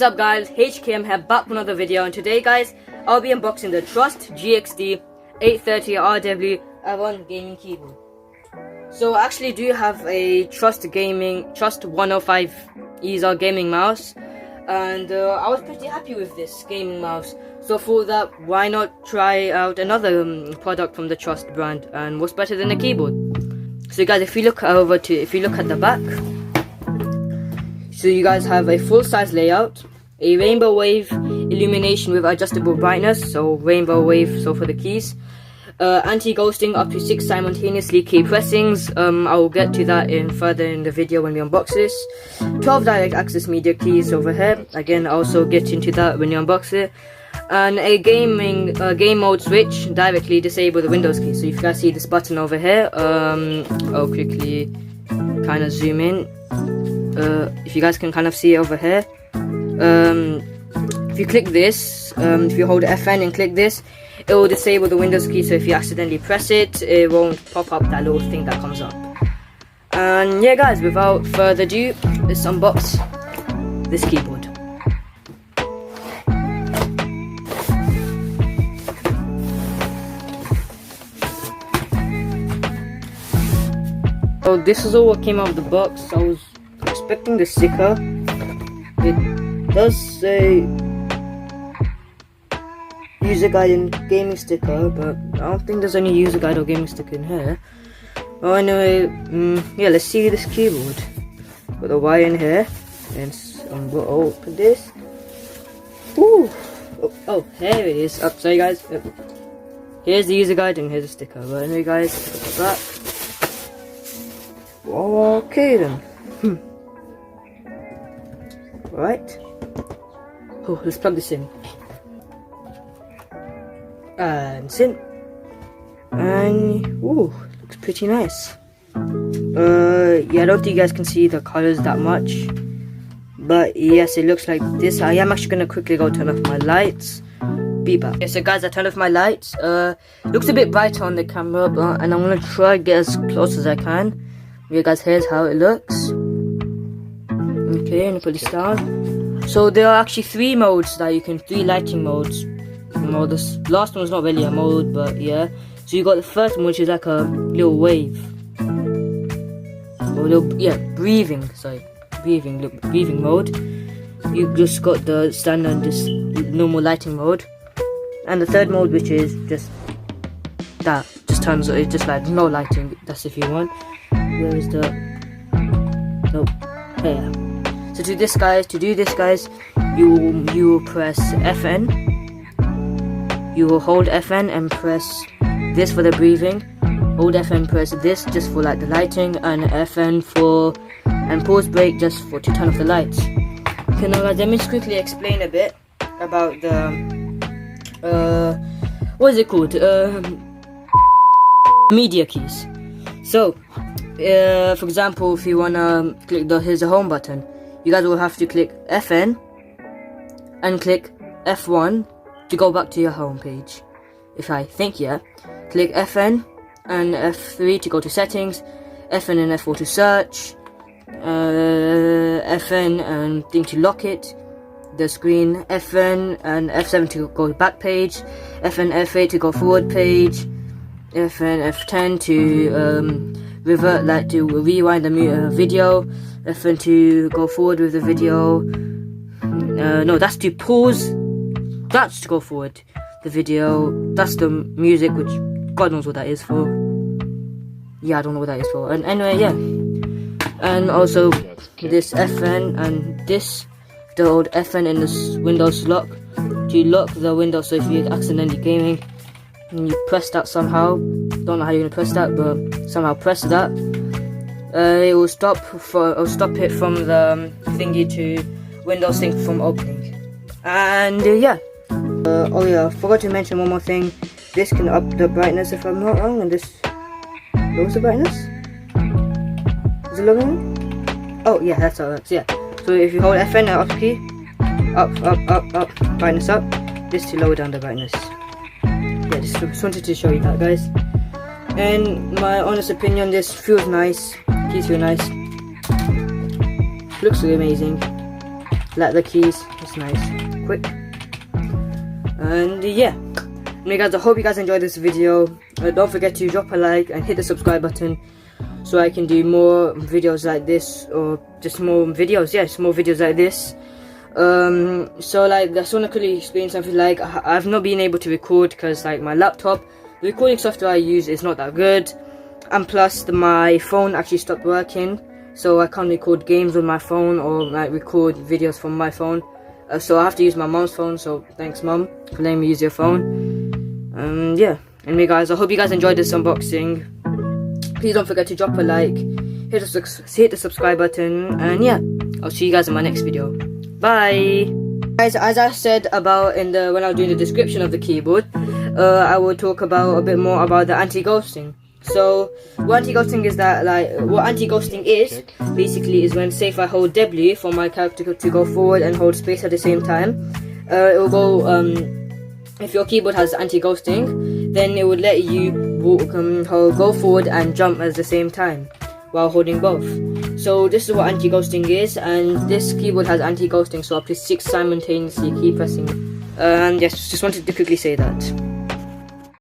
What's up guys, HKM here back with another video, and today guys I'll be unboxing the Trust GXD 830RW Avonn gaming keyboard. So I actually do have a Trust 105 ESR gaming mouse, and I was pretty happy with this gaming mouse, so for that, why not try out another product from the Trust brand, and what's better than a keyboard. So guys, if you look at the back, so you guys have a full-size layout, a rainbow wave illumination with adjustable brightness, so rainbow wave, so for the keys, anti-ghosting up to 6 simultaneously key pressings. I will get to that further in the video when we unbox this. 12 direct access media keys over here, again I'll also get into that when you unbox it. And a game mode switch, directly disable the Windows key. So if you guys see this button over here, I'll quickly kind of zoom in. If you guys can kind of see it over here, if you click this, if you hold FN and click this, it will disable the Windows key, so if you accidentally press it, it won't pop up that little thing that comes up. And yeah guys, without further ado, let's unbox this keyboard. So this is all what came out of the box. I was expecting the sticker. It does say user guide and gaming sticker, but I don't think there's any user guide or gaming sticker in here. Well, anyway, yeah, let's see this keyboard. Got the wire in here, and we'll open this. Ooh! Oh, here it is. Oh, sorry guys. Here's the user guide and here's the sticker. But anyway guys, back. Okay then. Right. Oh, let's plug this in. And it's in. And ooh, looks pretty nice. Yeah, I don't think you guys can see the colors that much, but yes, it looks like this. I am actually gonna quickly go turn off my lights. Be back. Okay, so guys, I turned off my lights. Looks a bit brighter on the camera, and I'm gonna try to get as close as I can. Yeah guys, here's how it looks. Okay, I'm gonna put this down. So there are actually 3 modes that you can, 3 lighting modes. Well, this last one's not really a mode, but yeah. So you got the first one, which is like a little wave. Or little, yeah, breathing mode. You just got the standard, just normal lighting mode. And the third mode, which is just that, just turns, it's just like no lighting. That's if you want. Where is the? Nope. There. So to do this guys, you will press FN. You will hold FN and press this for the breathing. Hold FN, press this just for like the lighting, and FN for and pause break just for to turn off the lights. Okay, now guys, let me just quickly explain a bit about the what is it called? Media keys. So for example, if you wanna click here's the home button, you guys will have to click FN and click F1 to go back to your home page. If I think, yeah, click FN and F3 to go to settings, FN and F4 to search, FN and thing to lock it, the screen, FN and F7 to go back page, FN F8 to go forward page, FN F10 to revert, like to rewind the video, FN to go forward with the video, no, that's to pause, that's to go forward the video, that's the music, which God knows what that is for. Yeah, I don't know what that is for. And anyway, yeah, and also this FN and this, the old FN in this Windows lock to lock the window. So if you're accidentally gaming and you press that somehow, don't know how you're gonna press that, but somehow press that, it will stop it from the thingy to Windows Sync from opening. And yeah, oh yeah, I forgot to mention one more thing. This can up the brightness if I'm not wrong, and this lowers the brightness. Is it lowering? Oh yeah, that's how it works. Yeah. So if you hold FN up key, up, brightness up. This to lower down the brightness. Yeah, just wanted to show you that, guys. And my honest opinion, this feels nice. Keys feel nice. Looks amazing. like the keys. It's nice, quick. And yeah, anyway guys, I hope you guys enjoyed this video. Don't forget to drop a like and hit the subscribe button so I can do more videos like this, or just more videos. Yes, more videos like this. So like, I just want to quickly explain something. Like, I've not been able to record because like my laptop, the recording software I use is not that good, and plus my phone actually stopped working, so I can't record games with my phone or like record videos from my phone. So I have to use my mom's phone. So thanks mom for letting me use your phone. Yeah, anyway guys, I hope you guys enjoyed this unboxing. Please don't forget to drop a like, hit the subscribe button, and yeah, I'll see you guys in my next video. Bye guys. As I said about when I was doing the description of the keyboard, I will talk about a bit more about the anti-ghosting. So what anti-ghosting is, that like, what anti-ghosting is basically is when, say if I hold W for my character to go forward and hold space at the same time, it will go, if your keyboard has anti-ghosting, then it would let you go forward and jump at the same time while holding both. So this is what anti-ghosting is, and this keyboard has anti-ghosting, so up to 6 simultaneously keep pressing. And yes, just wanted to quickly say that.